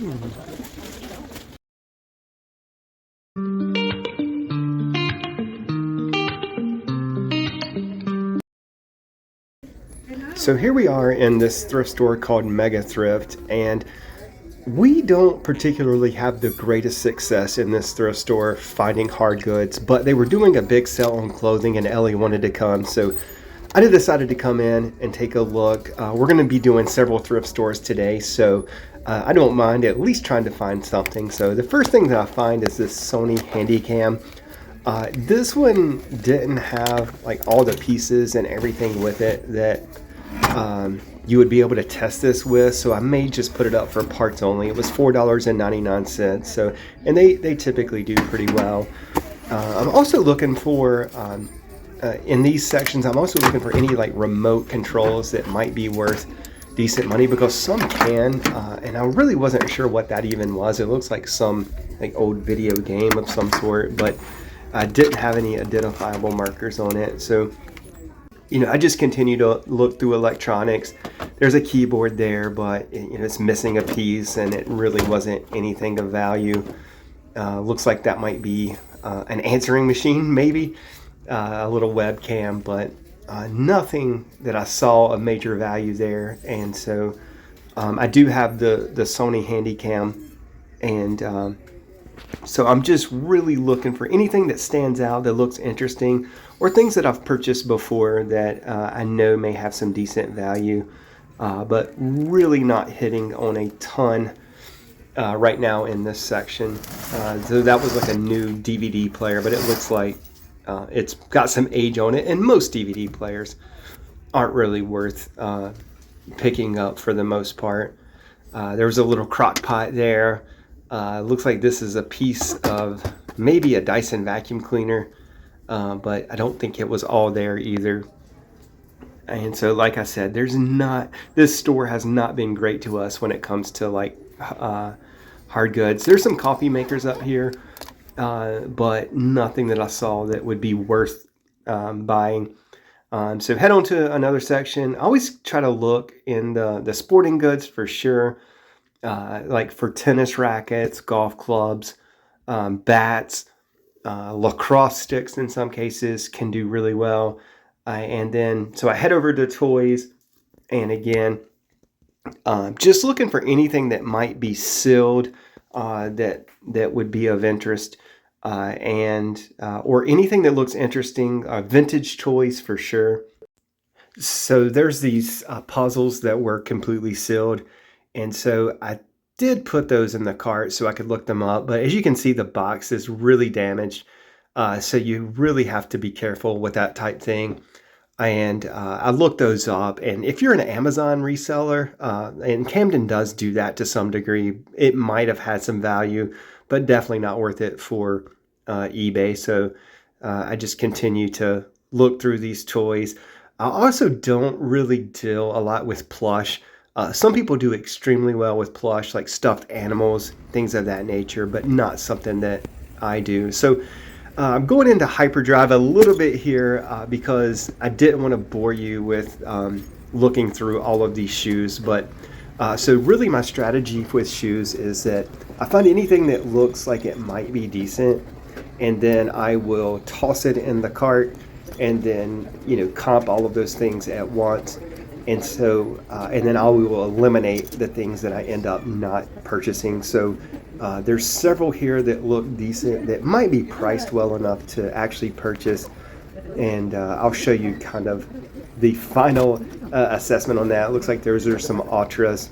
So here we are in this thrift store called Mega Thrift, and we don't particularly have the greatest success in this thrift store finding hard goods, but they were doing a big sale on clothing and Ellie wanted to come, so I decided to come in and take a look. We're going to be doing several thrift stores today, so I don't mind at least trying to find something. So the first thing that I find is this Sony Handycam. This one didn't have like all the pieces and everything with it that you would be able to test this with, so I may just put it up for parts only. It was $4.99, so, and they typically do pretty well. I'm also looking for in these sections, I'm also looking for any like remote controls that might be worth decent money, because some can, and I really wasn't sure what that even was. It looks like some like old video game of some sort, but I didn't have any identifiable markers on it. So I just continue to look through electronics. There's a keyboard there, but it's missing a piece, and it really wasn't anything of value. Looks like that might be an answering machine, maybe a little webcam, but nothing that I saw of major value there. And so I do have the Sony Handycam, and so I'm just really looking for anything that stands out, that looks interesting, or things that I've purchased before that I know may have some decent value, but really not hitting on a ton right now in this section. So that was like a new DVD player, but it looks like it's got some age on it, and most DVD players aren't really worth picking up for the most part. There was a little crock pot there. Looks like this is a piece of maybe a Dyson vacuum cleaner, but I don't think it was all there either. And so, like I said, this store has not been great to us when it comes to like hard goods. There's some coffee makers up here, but nothing that I saw that would be worth buying. So head on to another section. I always try to look in the sporting goods for sure. Like for tennis rackets, golf clubs, bats, lacrosse sticks in some cases can do really well. And then, so I head over to toys, and again, just looking for anything that might be sealed, that would be of interest, and or anything that looks interesting, vintage toys for sure. So there's these puzzles that were completely sealed. And so I did put those in the cart so I could look them up. But as you can see, the box is really damaged. So you really have to be careful with that type thing. And I looked those up. And if you're an Amazon reseller, and Camden does do that to some degree, it might have had some value, but definitely not worth it for eBay. So I just continue to look through these toys. I also don't really deal a lot with plush. Some people do extremely well with plush, like stuffed animals, things of that nature, but not something that I do. So I'm going into hyperdrive a little bit here because I didn't want to bore you with looking through all of these shoes. But so really my strategy with shoes is that I find anything that looks like it might be decent, and then I will toss it in the cart, and then comp all of those things at once. And so, and then I will eliminate the things that I end up not purchasing. So there's several here that look decent, that might be priced well enough to actually purchase. And I'll show you kind of the final assessment on that. It looks like there's some Ultras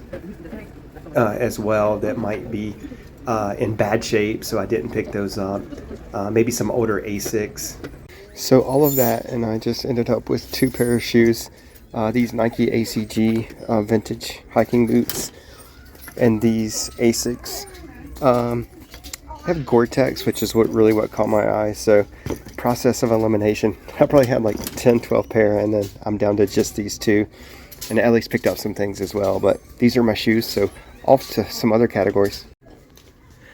as well that might be in bad shape, so I didn't pick those up. Maybe some older Asics. So all of that, and I just ended up with 2 pair of shoes. These Nike ACG vintage hiking boots, and these Asics. I have Gore-Tex, which is what caught my eye. So process of elimination. I probably had like 10, 12 pair, and then I'm down to just these 2. And Ellie's picked up some things as well, but these are my shoes. So off to some other categories.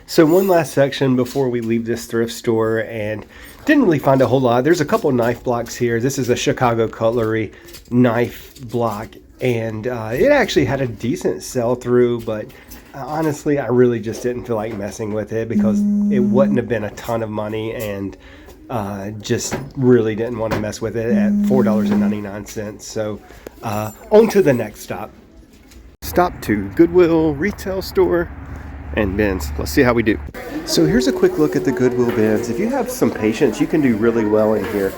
So one last section before we leave this thrift store, and didn't really find a whole lot. There's a couple knife blocks here. This is a Chicago Cutlery knife block, and it actually had a decent sell through, but honestly, I really just didn't feel like messing with it because it wouldn't have been a ton of money, and just really didn't want to mess with it at $4.99. So on to the next stop. Stop to Goodwill retail store and bins. Let's see how we do. So here's a quick look at the Goodwill bins. If you have some patience, you can do really well in here.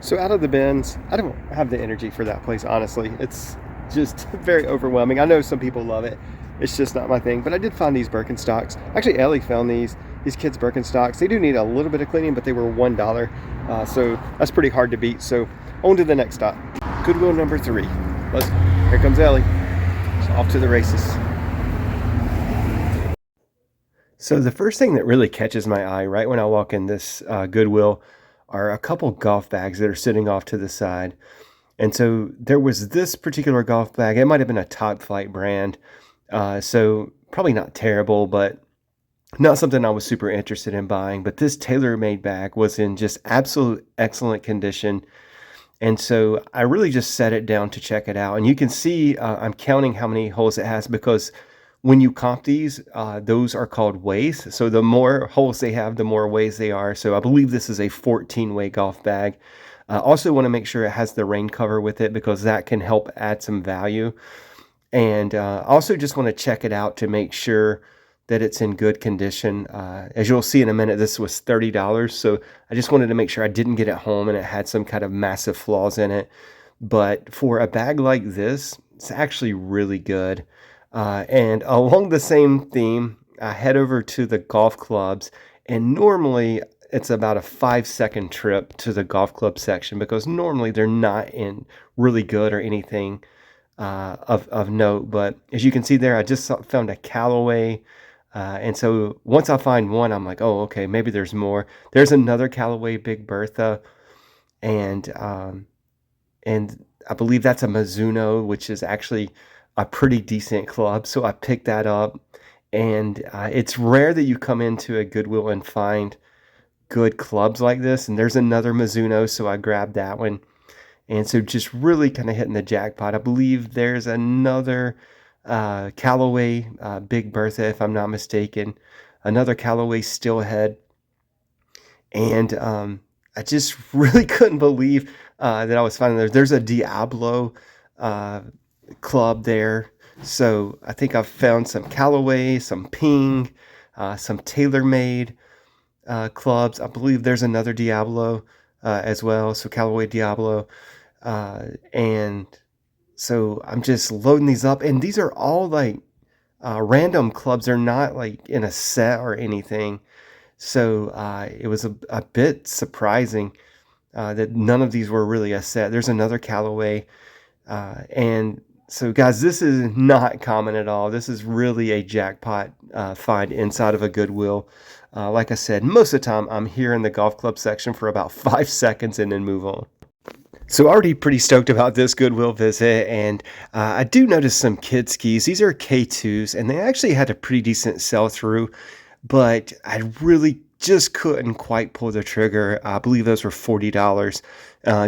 So out of the bins, I don't have the energy for that place, honestly. It's just very overwhelming. I know some people love it. It's just not my thing. But I did find these Birkenstocks. Actually, Ellie found these kids' Birkenstocks. They do need a little bit of cleaning, but they were $1. So that's pretty hard to beat. So on to the next stop. Goodwill number 3. Here comes Ellie. So off to the races. So the first thing that really catches my eye right when I walk in this Goodwill are a couple golf bags that are sitting off to the side. And so there was this particular golf bag. It might have been a Top Flight brand. So probably not terrible, but not something I was super interested in buying. But this tailor-made bag was in just absolute excellent condition. And so I really just set it down to check it out. And you can see I'm counting how many holes it has, because when you comp these, those are called ways. So the more holes they have, the more ways they are. So I believe this is a 14-way golf bag. Also want to make sure it has the rain cover with it, because that can help add some value. And also just want to check it out to make sure that it's in good condition. As you'll see in a minute, this was $30. So I just wanted to make sure I didn't get it home and it had some kind of massive flaws in it. But for a bag like this, it's actually really good. And along the same theme, I head over to the golf clubs, and normally it's about a 5-second trip to the golf club section, because normally they're not in really good or anything of note. But as you can see there, I just found a Callaway. And so once I find one, I'm like, oh, okay, maybe there's more. There's another Callaway Big Bertha, and I believe that's a Mizuno, which is actually a pretty decent club. So I picked that up, and it's rare that you come into a Goodwill and find good clubs like this. And there's another Mizuno, so I grabbed that one. And so just really kind of hitting the jackpot. I believe there's another Callaway Big Bertha, if I'm not mistaken, another Callaway Steelhead. And I just really couldn't believe that I was finding there's a Diablo club there. So I think I've found some Callaway, some Ping, some TaylorMade clubs. I believe there's another Diablo as well. So Callaway Diablo. And so I'm just loading these up, and these are all like random clubs. They're not like in a set or anything. So it was a bit surprising that none of these were really a set. There's another Callaway. And so guys, this is not common at all. This is really a jackpot find inside of a Goodwill. Like I said, most of the time I'm here in the golf club section for about 5 seconds and then move on. So already pretty stoked about this Goodwill visit, and I do notice some kid skis. These are K2s, and they actually had a pretty decent sell-through, but I really just couldn't quite pull the trigger. I believe those were $40,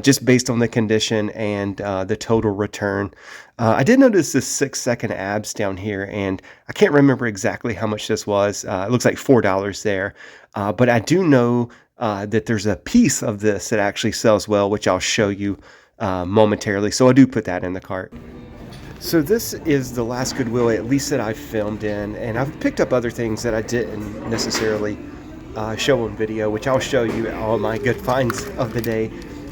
just based on the condition and the total return. I did notice this 6-second abs down here, and I can't remember exactly how much this was. It looks like $4 there, but I do know that there's a piece of this that actually sells well, which I'll show you momentarily. So I do put that in the cart. So this is the last Goodwill, at least that I've filmed in, and I've picked up other things that I didn't necessarily show on video, which I'll show you all my good finds of the day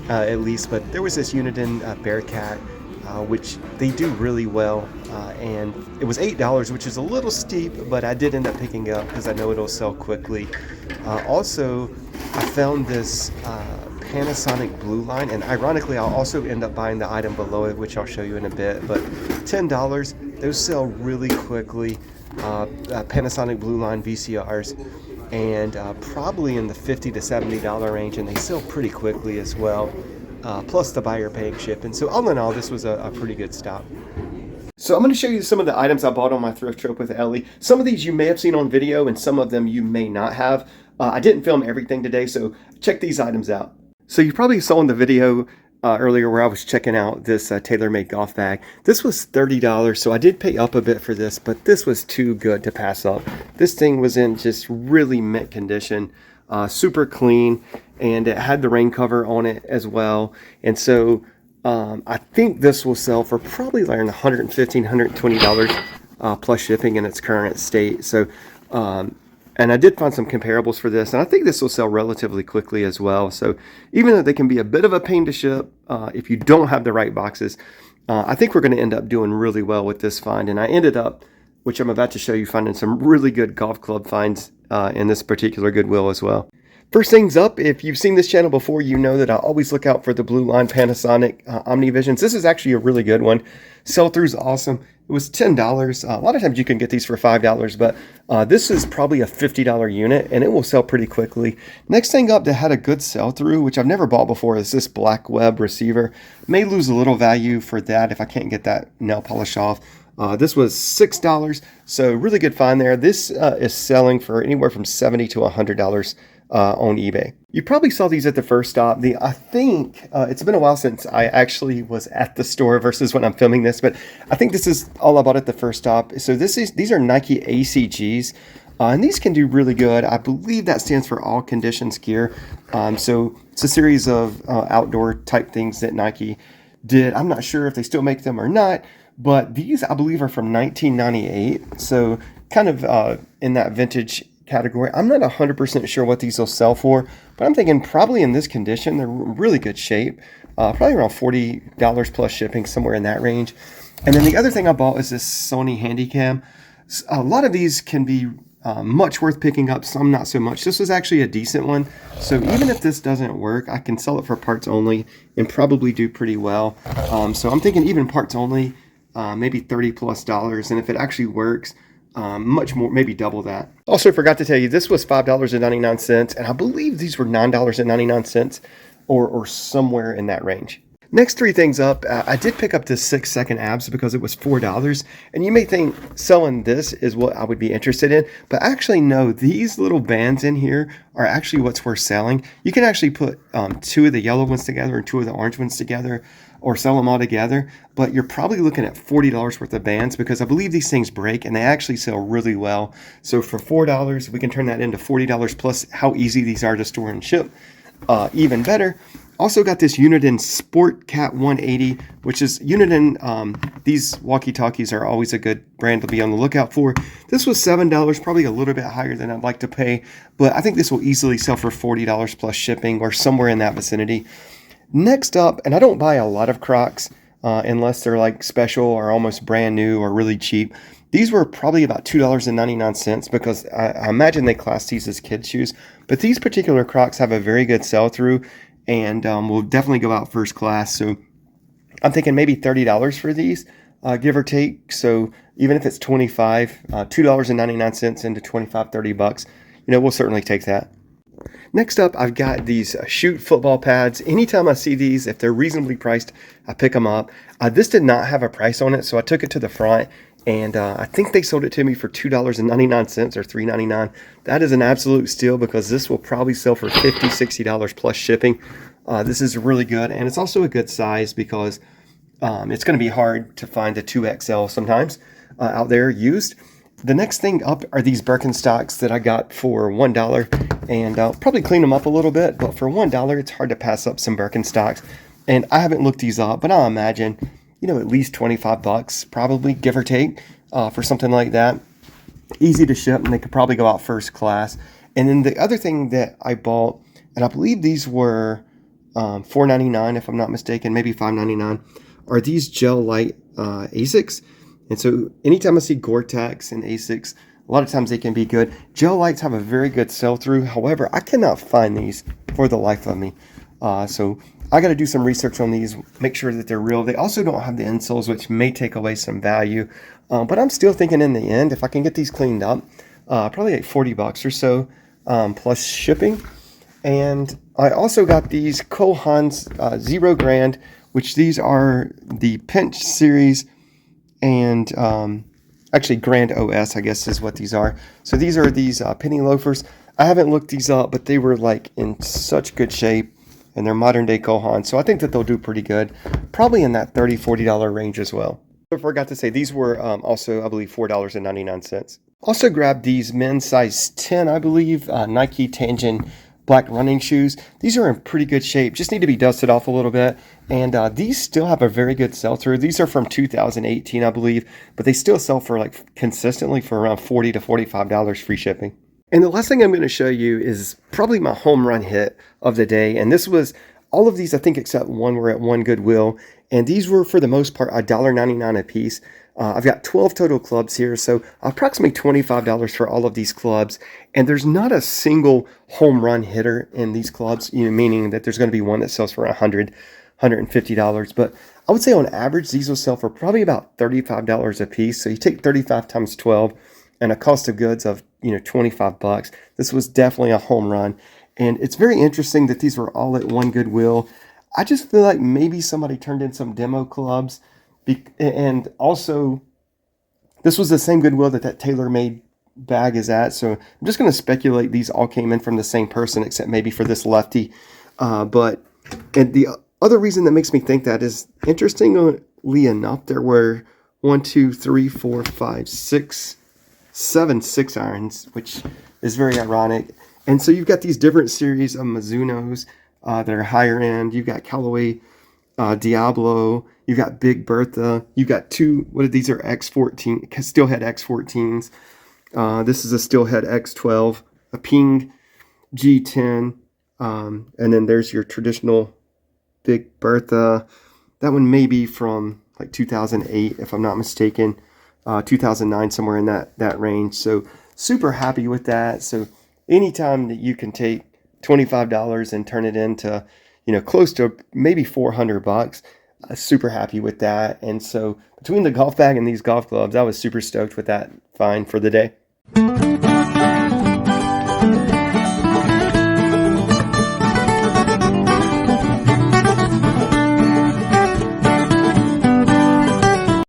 at least. But there was this Uniden Bearcat, which they do really well, and it was $8, which is a little steep, but I did end up picking up because I know it'll sell quickly. Also, I found this Panasonic Blue Line, and ironically I'll also end up buying the item below it, which I'll show you in a bit. But $10, those sell really quickly. Panasonic Blue Line VCRs, and probably in the $50 to $70 range, and they sell pretty quickly as well, plus the buyer paying shipping. So all in all, this was a pretty good stop. So I'm going to show you some of the items I bought on my thrift trip with Ellie. Some of these you may have seen on video, and some of them you may not have. I didn't film everything today, so check these items out. So you probably saw in the video earlier where I was checking out this TaylorMade golf bag. This was $30, so I did pay up a bit for this, but this was too good to pass up. This thing was in just really mint condition, super clean, and it had the rain cover on it as well. And so I think this will sell for probably around $115, $120 plus shipping in its current state. So and I did find some comparables for this, and I think this will sell relatively quickly as well. So even though they can be a bit of a pain to ship if you don't have the right boxes, I think we're going to end up doing really well with this find. And I ended up, which I'm about to show you, finding some really good golf club finds in this particular Goodwill as well. First things up, if you've seen this channel before, you know that I always look out for the Blue Line Panasonic OmniVisions. This is actually a really good one. Sell-through's awesome. It was $10. A lot of times you can get these for $5, but this is probably a $50 unit, and it will sell pretty quickly. Next thing up that had a good sell-through, which I've never bought before, is this black web receiver. May lose a little value for that if I can't get that nail polish off. This was $6, so really good find there. This is selling for anywhere from $70 to $100 on eBay. You probably saw these at the first stop. I think it's been a while since I actually was at the store versus when I'm filming this, but I think this is all I bought at the first stop. So these are Nike ACGs, and these can do really good. I believe that stands for All Conditions Gear. So it's a series of outdoor type things that Nike did. I'm not sure if they still make them or not, but these I believe are from 1998. So kind of in that vintage category. I'm not 100% sure what these will sell for, but I'm thinking probably in this condition, they're in really good shape. Probably around $40 plus shipping, somewhere in that range. And then the other thing I bought is this Sony Handycam. A lot of these can be much worth picking up, some not so much. This was actually a decent one. So even if this doesn't work, I can sell it for parts only and probably do pretty well. So I'm thinking even parts only, maybe $30 plus. And if it actually works, much more, maybe double that. Also forgot to tell you, this was $5.99, and I believe these were $9.99 or somewhere in that range. Next three things up, I did pick up this 6-second abs because it was $4, and you may think selling this is what I would be interested in, but actually no, these little bands in here are actually what's worth selling. You can actually put 2 of the yellow ones together and 2 of the orange ones together, or sell them all together, but you're probably looking at $40 worth of bands because I believe these things break and they actually sell really well. So for $4, we can turn that into $40 plus how easy these are to store and ship. Even better. Also got this Uniden Sport Cat 180, which is Uniden. These walkie-talkies are always a good brand to be on the lookout for. This was $7, probably a little bit higher than I'd like to pay, but I think this will easily sell for $40 plus shipping or somewhere in that vicinity. Next up, and I don't buy a lot of Crocs unless they're like special or almost brand new or really cheap. These were probably about $2.99 because I imagine they class these as kids' shoes. But these particular Crocs have a very good sell-through and will definitely go out first class. So I'm thinking maybe $30 for these, give or take. So even if it's $2.99 into $25-$30, we'll certainly take that. Next up, I've got these Shoot football pads. Anytime I see these, if they're reasonably priced, I pick them up. This did not have a price on it, so I took it to the front, and I think they sold it to me for $2.99 or $3.99. That is an absolute steal because this will probably sell for $50, $60 plus shipping. This is really good, and it's also a good size because it's going to be hard to find a 2XL sometimes out there used. The next thing up are these Birkenstocks that I got for $1, and I'll probably clean them up a little bit, but for $1, it's hard to pass up some Birkenstocks. And I haven't looked these up, but I'll imagine, at least $25 probably, give or take, for something like that. Easy to ship, and they could probably go out first class. And then the other thing that I bought, and I believe these were $4.99 if I'm not mistaken, maybe $5.99, are these gel light Asics. And so anytime I see Gore-Tex and Asics, a lot of times they can be good. Gel lights have a very good sell-through. However, I cannot find these for the life of me. So I got to do some research on these, make sure that they're real. They also don't have the insoles, which may take away some value. But I'm still thinking in the end, if I can get these cleaned up, probably like $40 or so plus shipping. And I also got these Cole Haans 0 Grand, which these are the Pinch series. And actually Grand OS, I guess, is what these are. So these are these penny loafers. I haven't looked these up, but they were like in such good shape. and they're modern day Kohan. So I think that they'll do pretty good, probably in that $30-$40 range as well. I forgot to say these were also, I believe, $4.99. Also grabbed these men's size 10, I believe, Nike Tangent black running shoes. These are in pretty good shape, just need to be dusted off a little bit. And these still have a very good sell-through. These are from 2018, I believe, but they still sell for like consistently for around $40 to $45 free shipping. And the last thing I'm going to show you is probably my home run hit of the day. And this was, all of these, I think, except one, were at one Goodwill. And these were, for the most part, $1.99 a piece. I've got 12 total clubs here, so approximately $25 for all of these clubs. And there's not a single home run hitter in these clubs, meaning that there's going to be one that sells for $100, $150. But I would say on average, these will sell for probably about $35 a piece. So you take 35 times 12 and a cost of goods of, $25. This was definitely a home run. And it's very interesting that these were all at one Goodwill. I just feel like maybe somebody turned in some demo clubs. And also, this was the same Goodwill that tailor-made bag is at. So I'm just going to speculate these all came in from the same person, except maybe for this lefty. And the other reason that makes me think that is, interestingly enough, there were 1, 2, 3, 4, 5, 6, 7 6-irons, which is very ironic. And so you've got these different series of Mizunos that are higher end. You've got Callaway Diablo. You've got Big Bertha. You've got two, these are X14, Steelhead X14s. This is a Steelhead X12, a Ping G10. And then there's your traditional Big Bertha. That one may be from like 2008, if I'm not mistaken. 2009, somewhere in that range. So super happy with that. So anytime that you can take $25 and turn it into, close to maybe $400, super happy with that. And so between the golf bag and these golf clubs, I was super stoked with that find for the day.